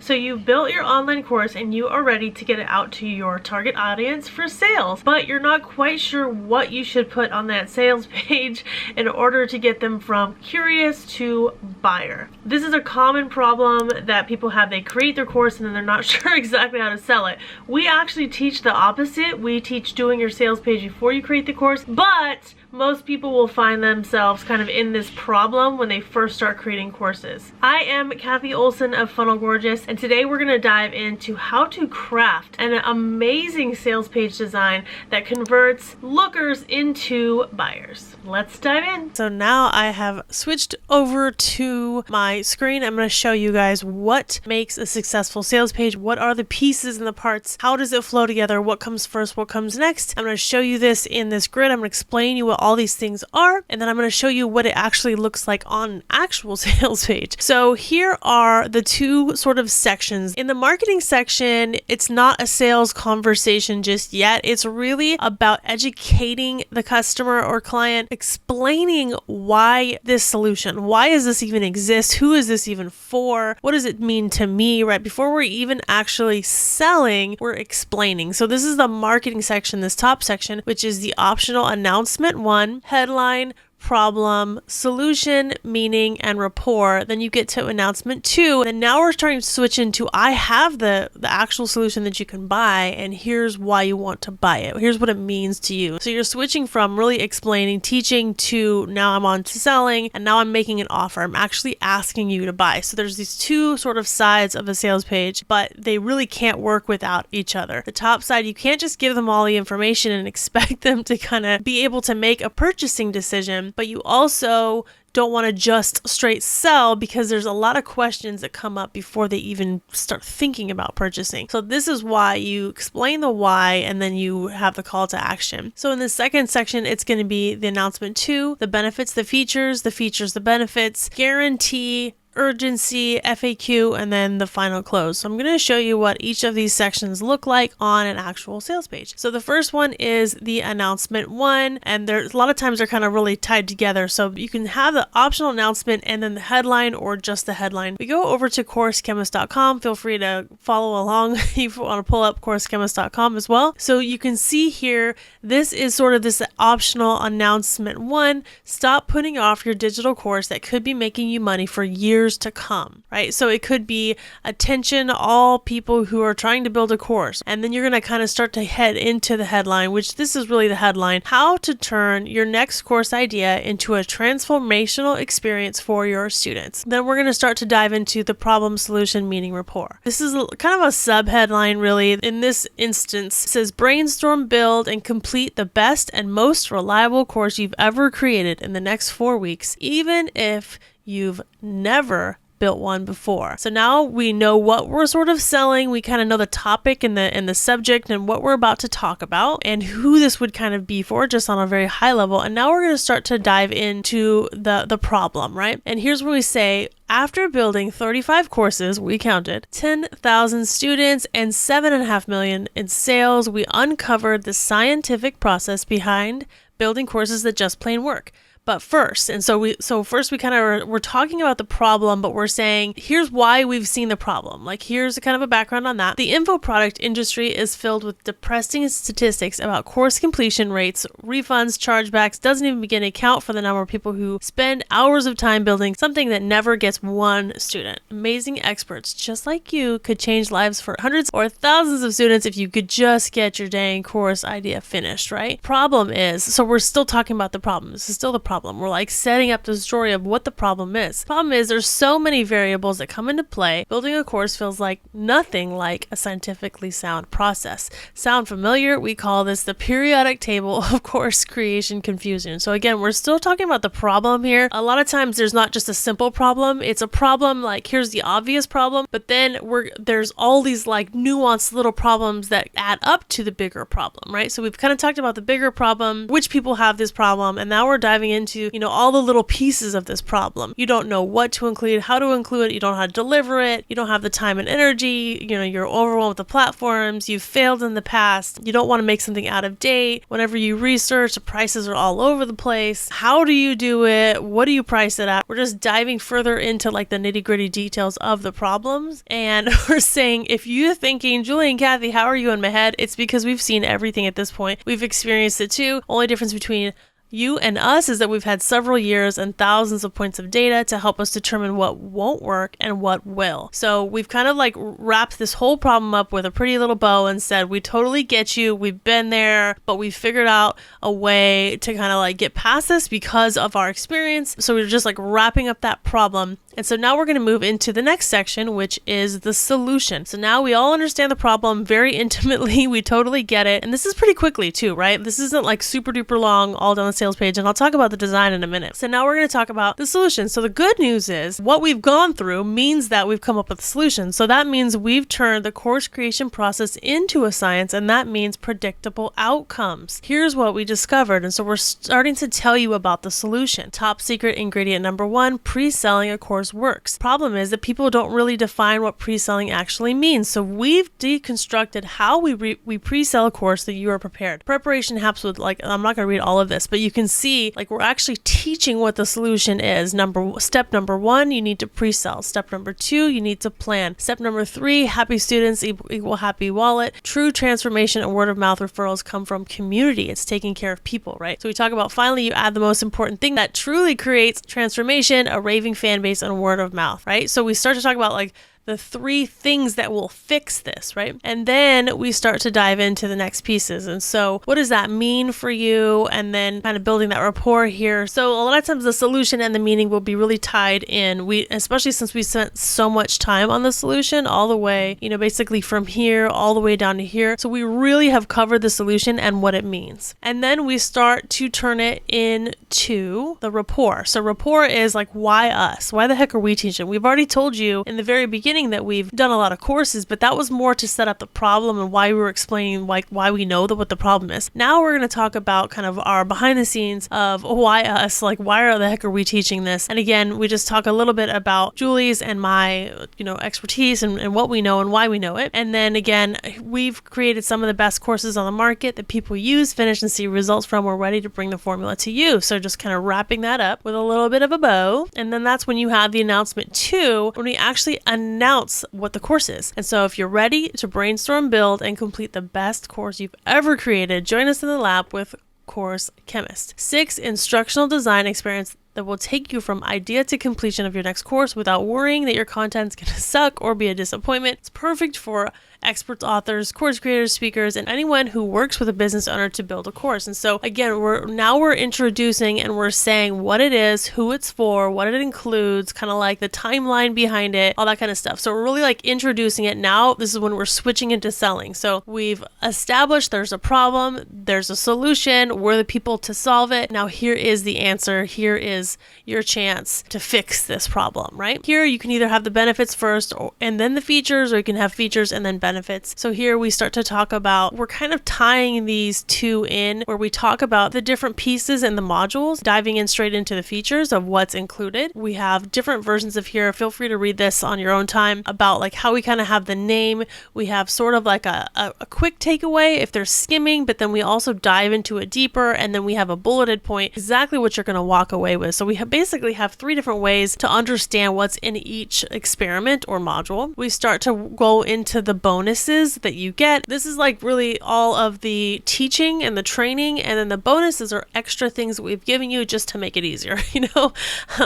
So you've built your online course and you are ready to get it out to your target audience for sales, but you're not quite sure what you should put on that sales page in order to get them from curious to buyer. This is a common problem that people have. They create their course and then they're not sure exactly how to sell it. We actually teach the opposite. We teach doing your sales page before you create the course, but most people will find themselves kind of in this problem when they first start creating courses. I am Kathy Olson of Funnel Gorgeous, and today we're going to dive into how to craft an amazing sales page design that converts lookers into buyers. Let's dive in. So now I have switched over to my screen. I'm going to show you guys what makes a successful sales page. What are the pieces and the parts? How does it flow together? What comes first? What comes next? I'm going to show you this in this grid. I'm going to explain you what all these things are, and then I'm going to show you what it actually looks like on an actual sales page. So here are the two sort of sections. In the marketing section, it's not a sales conversation just yet. It's really about educating the customer or client, explaining why this solution, why does this even exist? Who is this even for? What does it mean to me? Right before we're even actually selling, we're explaining. So this is the marketing section, this top section, which is the optional announcement 1, headline, problem, solution, meaning, and rapport. Then you get to announcement 2, and now we're starting to switch into I have the actual solution that you can buy, and here's why you want to buy it. Here's what it means to you. So you're switching from really explaining, teaching, to now I'm on to selling, and now I'm making an offer. I'm actually asking you to buy. So there's these two sort of sides of a sales page, but they really can't work without each other. The top side, you can't just give them all the information and expect them to kind of be able to make a purchasing decision, but you also don't want to just straight sell because there's a lot of questions that come up before they even start thinking about purchasing. So this is why you explain the why and then you have the call to action. So in the second section, it's going to be the announcement 2, the benefits, the features, the benefits, guarantee, urgency, FAQ, and then the final close. So I'm going to show you what each of these sections look like on an actual sales page. So the first one is the announcement 1, and there's a lot of times they're kind of really tied together. So you can have the optional announcement and then the headline or just the headline. We go over to CourseChemist.com. Feel free to follow along if you want to pull up CourseChemist.com as well. So you can see here, this is sort of this optional announcement 1. Stop putting off your digital course that could be making you money for years to come, right? So it could be attention all people who are trying to build a course. And then you're going to kind of start to head into the headline, which this is really the headline, how to turn your next course idea into a transformational experience for your students. Then we're going to start to dive into the problem, solution, meaning, rapport. This is kind of a sub headline really. In this instance, it says brainstorm, build, and complete the best and most reliable course you've ever created in the next 4 weeks, even if you've never built one before. So now we know what we're sort of selling. We kind of know the topic and the subject and what we're about to talk about and who this would kind of be for, just on a very high level. And now we're going to start to dive into the problem, right? And here's where we say, after building 35 courses, we counted 10,000 students and $7.5 million in sales, we uncovered the scientific process behind building courses that just plain work. But first, first we kind of we're talking about the problem, but we're saying, here's why we've seen the problem. Like, here's a kind of a background on that. The info product industry is filled with depressing statistics about course completion rates, refunds, chargebacks, doesn't even begin to account for the number of people who spend hours of time building something that never gets one student. Amazing experts just like you could change lives for hundreds or thousands of students if you could just get your dang course idea finished, right? Problem is, so we're still talking about the problem. This is still the problem. We're like setting up the story of what the problem is. Problem is, there's so many variables that come into play. Building a course feels like nothing like a scientifically sound process. Sound familiar? We call this the periodic table of course creation confusion. So again, we're still talking about the problem here. A lot of times there's not just a simple problem. It's a problem like, here's the obvious problem, but then there's all these like nuanced little problems that add up to the bigger problem, right? So we've kind of talked about the bigger problem, which people have this problem, and now we're diving into into, all the little pieces of this problem. You don't know what to include, how to include it, you don't know how to deliver it, you don't have the time and energy, you're overwhelmed with the platforms, you've failed in the past, you don't want to make something out of date. Whenever you research, the prices are all over the place. How do you do it? What do you price it at? We're just diving further into like the nitty-gritty details of the problems. And we're saying, if you're thinking, Julie and Kathy, how are you in my head? It's because we've seen everything at this point. We've experienced it too. Only difference between you and us is that we've had several years and thousands of points of data to help us determine what won't work and what will. So we've kind of like wrapped this whole problem up with a pretty little bow and said, we totally get you. We've been there, but we figured out a way to kind of like get past this because of our experience. So we're just like wrapping up that problem. And so now we're going to move into the next section, which is the solution. So now we all understand the problem very intimately. We totally get it. And this is pretty quickly too, right? This isn't like super duper long all down the sales page. And I'll talk about the design in a minute. So now we're going to talk about the solution. So the good news is what we've gone through means that we've come up with a solution. So that means we've turned the course creation process into a science, and that means predictable outcomes. Here's what we discovered. And so we're starting to tell you about the solution. Top secret ingredient number 1, pre-selling a course works. Problem is that people don't really define what pre-selling actually means. So we've deconstructed how we pre-sell a course that you are prepared. Preparation happens with I'm not going to read all of this, but you can see we're actually teaching what the solution is. Step number 1, you need to pre-sell. Step number 2, you need to plan. Step number 3, happy students equal happy wallet. True transformation and word of mouth referrals come from community. It's taking care of people, right? So we talk about finally you add the most important thing that truly creates transformation, a raving fan base, and word of mouth, right? So we start to talk about the 3 things that will fix this, right? And then we start to dive into the next pieces. And so what does that mean for you? And then kind of building that rapport here. So a lot of times the solution and the meaning will be really tied in. Especially since we spent so much time on the solution all the way, basically from here all the way down to here. So we really have covered the solution and what it means. And then we start to turn it into the rapport. So rapport is why us? Why the heck are we teaching? We've already told you in the very beginning that we've done a lot of courses, but that was more to set up the problem and why we were explaining why we know what the problem is. Now we're going to talk about kind of our behind the scenes of why us, why the heck are we teaching this? And again, we just talk a little bit about Julie's and my, expertise and what we know and why we know it. And then again, we've created some of the best courses on the market that people use, finish, and see results from. We're ready to bring the formula to you. So just kind of wrapping that up with a little bit of a bow. And then that's when you have the announcement 2, when we actually announce what the course is. And so if you're ready to brainstorm, build, and complete the best course you've ever created, join us in the lab with Course Chemist. 6 instructional design experience that will take you from idea to completion of your next course without worrying that your content's going to suck or be a disappointment. It's perfect for experts, authors, course creators, speakers, and anyone who works with a business owner to build a course. And so again, we're introducing and we're saying what it is, who it's for, what it includes, kind of the timeline behind it, all that kind of stuff. So we're really introducing it. Now this is when we're switching into selling. So we've established there's a problem, there's a solution, we're the people to solve it. Now here is the answer. Here is your chance to fix this problem, right? Here you can either have the benefits first and then the features, or you can have features and then benefits. So here we start to talk about, we're kind of tying these 2 in, where we talk about the different pieces and the modules, diving in straight into the features of what's included. We have different versions of here. Feel free to read this on your own time about how we kind of have the name. We have sort of a quick takeaway if they're skimming, but then we also dive into it deeper, and then we have a bulleted point, exactly what you're going to walk away with. So we basically have 3 different ways to understand what's in each experiment or module. We start to go into the bonuses that you get. This is really all of the teaching and the training, and then the bonuses are extra things that we've given you just to make it easier,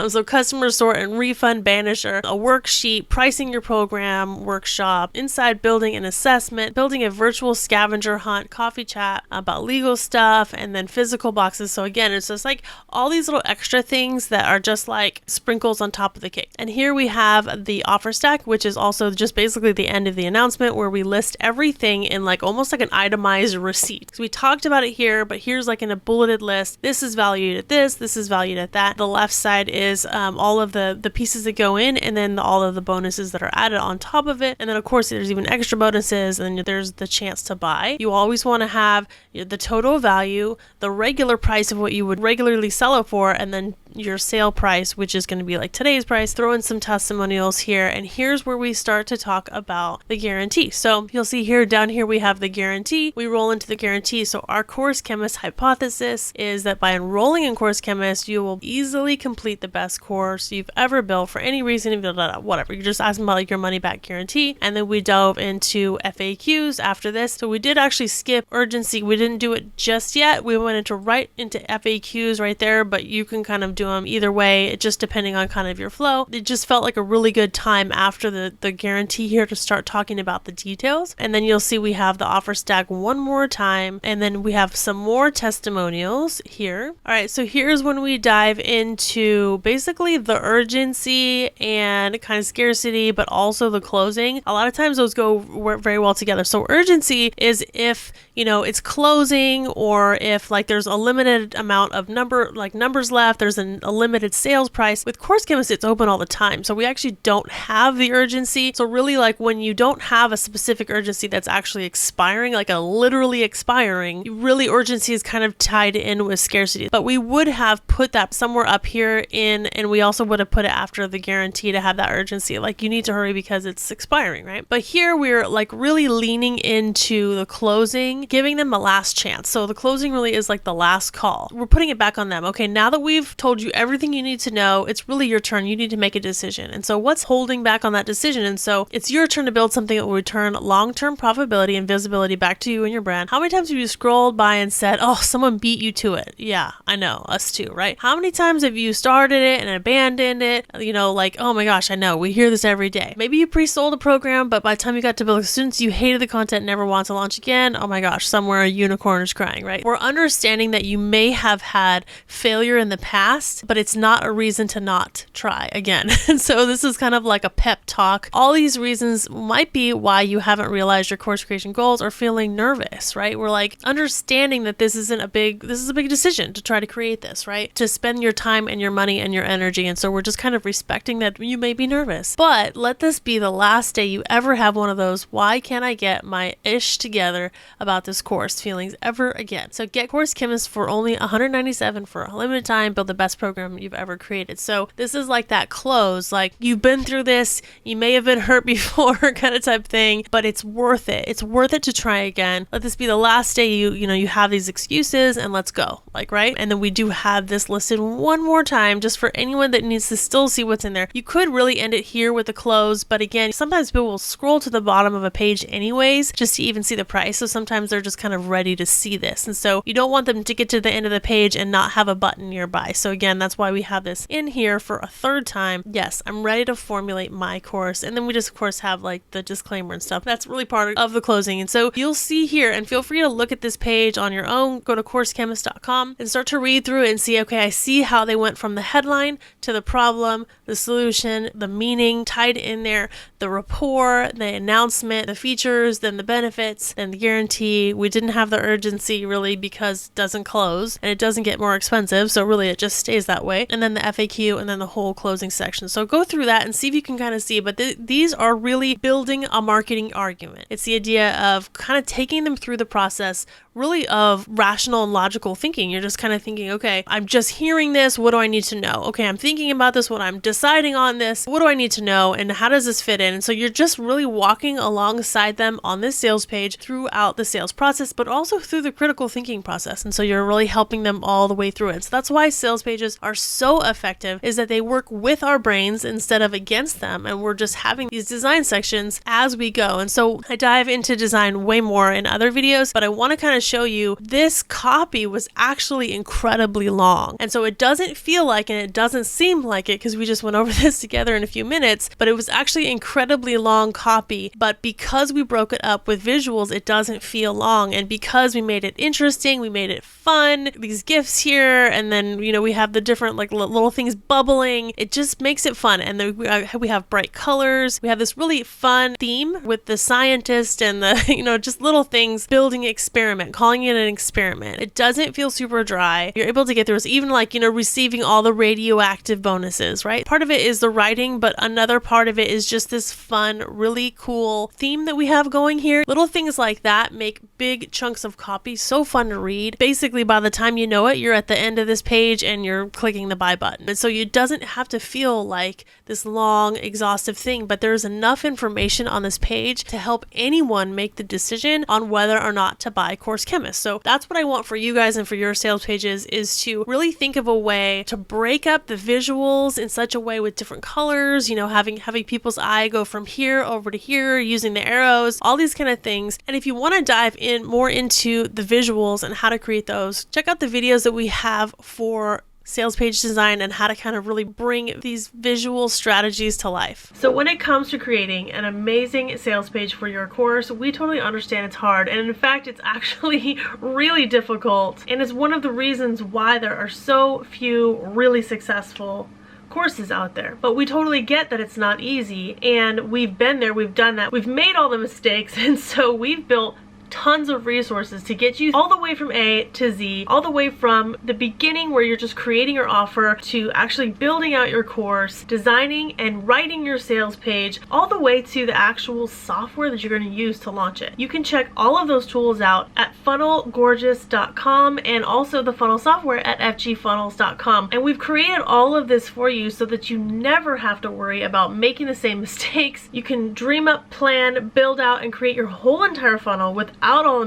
so customer sort and refund banisher, a worksheet, pricing your program workshop, inside building an assessment, building a virtual scavenger hunt, coffee chat about legal stuff, and then physical boxes. So again, it's just all these little extra things that are just like sprinkles on top of the cake. And here we have the offer stack, which is also just basically the end of the announcement where we list everything in like almost like an itemized receipt. So we talked about it here, but here's like in a bulleted list. This is valued at this is valued at that. The left side is all of the pieces that go in, and then all of the bonuses that are added on top of it. And then of course there's even extra bonuses, and there's the chance to buy. You always want to have the total value, the regular price of what you would regularly sell it for, and then your sale price, which is going to be like today's price. Throw in some testimonials here, and here's where we start to talk about the guarantee. So you'll see here, down here we have the guarantee. We roll into the guarantee. So our Course Chemist hypothesis is that by enrolling in Course Chemist, you will easily complete the best course you've ever built for any reason, whatever. You're just asking about like your money back guarantee. And then we delve into FAQs after this. So we did actually skip urgency. We didn't do it just yet. We went right into FAQs right there, but you can kind of do them either way, it just depending on kind of your flow. It just felt like a really good time after the guarantee here to start talking about the details. And then you'll see we have the offer stack one more time, and then we have some more testimonials here. All right, so here's when we dive into basically the urgency and kind of scarcity, but also the closing. A lot of times those go very well together. So urgency is if, it's closing, or if like there's a limited amount of numbers left, there's a limited sales price. With Course Chemist, it's open all the time. So we actually don't have the urgency. So really, like when you don't have a specific urgency that's actually expiring, like a literally expiring, really urgency is kind of tied in with scarcity. But we would have put that somewhere up here and we also would have put it after the guarantee to have that urgency. Like you need to hurry because it's expiring, right? But here we're like really leaning into the closing, giving them a last chance. So the closing really is like the last call. We're putting it back on them. Okay, now that we've told you everything you need to know, it's really your turn. You need to make a decision. And so what's holding back on that decision? And so it's your turn to build something that will return long-term profitability and visibility back to you and your brand. How many times have you scrolled by and said, oh, someone beat you to it? Yeah, I know, us too, right? How many times have you started it and abandoned it? Like, oh my gosh, I know, we hear this every day. Maybe you pre-sold a program, but by the time you got to build students, you hated the content, never want to launch again. Oh my gosh, somewhere a unicorn is crying, right? We're understanding that you may have had failure in the past, but it's not a reason to not try again. And so this is kind of like a pep talk. All these reasons might be why you haven't realized your course creation goals or feeling nervous, right? We're like understanding that this is a big decision to try to create this, right? To spend your time and your money and your energy. And so we're just kind of respecting that you may be nervous, but let this be the last day you ever have one of those, why can't I get my ish together about this course feelings ever again? So get Course Chemist for only $197 for a limited time. Build the best program you've ever created. So this is like that close, like you've been through this, you may have been hurt before kind of type thing, but it's worth it. It's worth it to try again. Let this be the last day you have these excuses, and let's go, like, right? And then we do have this listed one more time just for anyone that needs to still see what's in there. You could really end it here with the close, but again, sometimes people will scroll to the bottom of a page anyways just to even see the price. So sometimes they're just kind of ready to see this. And so you don't want them to get to the end of the page and not have a button nearby. So again, that's why we have this in here for a third time. Yes, I'm ready to formulate my course. And then we just of course have like the disclaimer and stuff. That's really part of the closing. And so you'll see here, and feel free to look at this page on your own. Go to CourseChemist.com and start to read through it and see, okay, I see how they went from the headline to the problem, the solution, the meaning tied in there, the rapport, the announcement, the features, then the benefits, then the guarantee. We didn't have the urgency really because it doesn't close and it doesn't get more expensive. So really it just stays that way. And then the FAQ and then the whole closing section. So go through that and see if you can kind of see, but these are really building a marketing argument. It's the idea of kind of taking them through the process really of rational and logical thinking. You're just kind of thinking, okay, I'm just hearing this. What do I need to know? Okay, I'm thinking about this. What I'm deciding on this. What do I need to know? And how does this fit in? And so you're just really walking alongside them on this sales page throughout the sales process, but also through the critical thinking process. And so you're really helping them all the way through it. So that's why sales pages are so effective, is that they work with our brains instead of against them. And we're just having these design sections as we go. And so I dive into design way more in other videos, but I want to kind of show you this copy was actually incredibly long. And so it doesn't feel like, and it doesn't seem like it because we just went over this together in a few minutes, but it was actually incredibly long copy. But because we broke it up with visuals, it doesn't feel long. And because we made it interesting, we made it fun, these gifts here, and then, we have have the different like little things bubbling. It just makes it fun. And then we have bright colors. We have this really fun theme with the scientist and the, you know, just little things, building experiment, calling it an experiment. It doesn't feel super dry. You're able to get through it. Even like, you know, receiving all the radioactive bonuses, right? Part of it is the writing, but another part of it is just this fun, really cool theme that we have going here. Little things like that make big chunks of copy so fun to read. Basically, by the time you know it, you're at the end of this page and you're clicking the buy button. And so it doesn't have to feel like this long, exhaustive thing, but there's enough information on this page to help anyone make the decision on whether or not to buy Course Chemist. So that's what I want for you guys and for your sales pages, is to really think of a way to break up the visuals in such a way with different colors, you know, having people's eye go from here over to here, using the arrows, all these kind of things. And if you want to dive in more into the visuals and how to create those, check out the videos that we have for sales page design and how to kind of really bring these visual strategies to life. So when it comes to creating an amazing sales page for your course, we totally understand it's hard, and in fact it's actually really difficult, and it's one of the reasons why there are so few really successful courses out there. But we totally get that it's not easy, and we've been there, we've done that, we've made all the mistakes, and so we've built tons of resources to get you all the way from A to Z, all the way from the beginning where you're just creating your offer to actually building out your course, designing and writing your sales page, all the way to the actual software that you're going to use to launch it. You can check all of those tools out at funnelgorgeous.com and also the funnel software at fgfunnels.com. And we've created all of this for you so that you never have to worry about making the same mistakes. You can dream up, plan, build out, and create your whole entire funnel without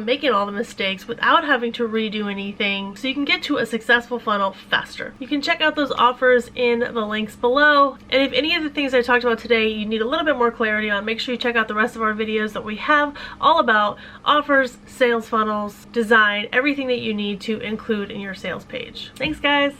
making all the mistakes, without having to redo anything, so you can get to a successful funnel faster. You can check out those offers in the links below. And if any of the things I talked about today you need a little bit more clarity on, make sure you check out the rest of our videos that we have all about offers, sales funnels, design, everything that you need to include in your sales page. Thanks, guys.